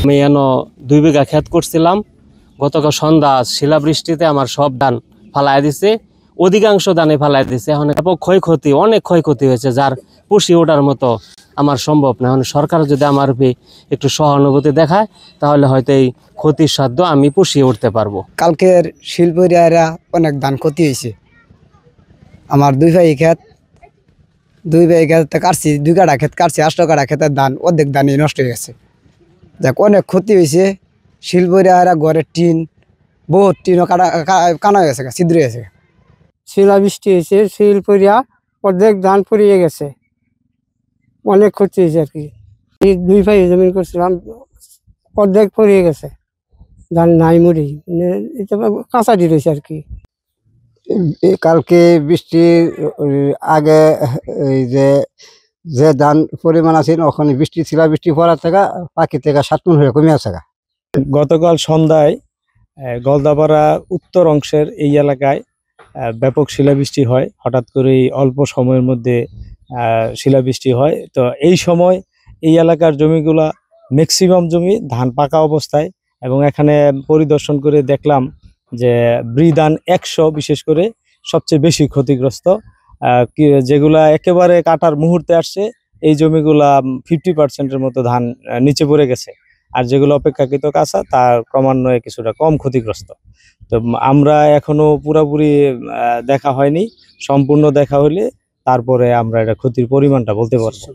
আমি এনো 2 বিঘা ক্ষেত করছিলাম। গতকাল সন্ধ্যা শিলাবৃষ্টিতে আমার সব ধান ফালাই দিছে, অধিকাংশ ধানে ফালাই দিছে। এখন ক্ষয়ক্ষতি, অনেক ক্ষয়ক্ষতি হয়েছে, যার পুষিয়ে ওঠার মতো আমার সম্ভব না। এখন সরকার যদি আমার একটু সহানুভূতি দেখায় তাহলে হয়তো এই ক্ষতির সাধ্য আমি পুষিয়ে উঠতে পারবো। কালকের শিল্পীরা অনেক ধান ক্ষতি হয়েছে। আমার 2 ভাই ক্ষেত কাটছি, 2 কাঠা ক্ষেত কাটছি, 8 কাঠা ক্ষেতের ধান অর্ধেক ধানই নষ্ট হয়ে গেছে। দেখ অনেক ক্ষতি হয়েছে। শিল্পীরা ঘরের টিন, বহুত টিনও কানা হয়ে গেছে, ছিদ্র হয়ে গেছে। শিলাবৃষ্টি হয়েছে, শিলপরিয়া অর্ধেক ধান পুড়িয়ে গেছে, অনেক ক্ষতি হয়েছে আর কি। 2 ভাই জমিন করছিলাম, অর্ধেক পুড়িয়ে গেছে, ধান নাই মুড়ি, এটা কাঁচাটি রয়েছে আর কি। কালকে বৃষ্টির আগে এই যে ধান পরিমাণ আছে ওখানে বৃষ্টি ছিল, বৃষ্টি পড়ার থেকে পাখি থেকে 7 গুণ হয়ে কমে আছে। গতকাল সন্ধ্যায় গলদাপাড়া উত্তর অংশের এই এলাকায় ব্যাপক শিলাবৃষ্টি হয়। হঠাৎ করেই অল্প সময়ের মধ্যে শিলাবৃষ্টি হয়। তো এই সময় এই এলাকার জমিগুলা ম্যাক্সিমাম জমি ধান পাকা অবস্থায়, এবং এখানে পরিদর্শন করে দেখলাম যে বৃধান 100 বিশেষ করে সবচেয়ে বেশি ক্ষতিগ্রস্ত। যেগুলা একেবারে কাটার মুহূর্তে আসছে এই জমিগুলা 50%-এর মতো ধান নিচে পড়ে গেছে, আর যেগুলো অপেক্ষাকৃত কাঁচা তা ক্রমান্বয়ে কিছুটা কম ক্ষতিগ্রস্ত। তো আমরা এখনো পুরোপুরি দেখা হয়নি, সম্পূর্ণ দেখা হলে তারপরে আমরা এটা ক্ষতির পরিমাণটা বলতে পারবো।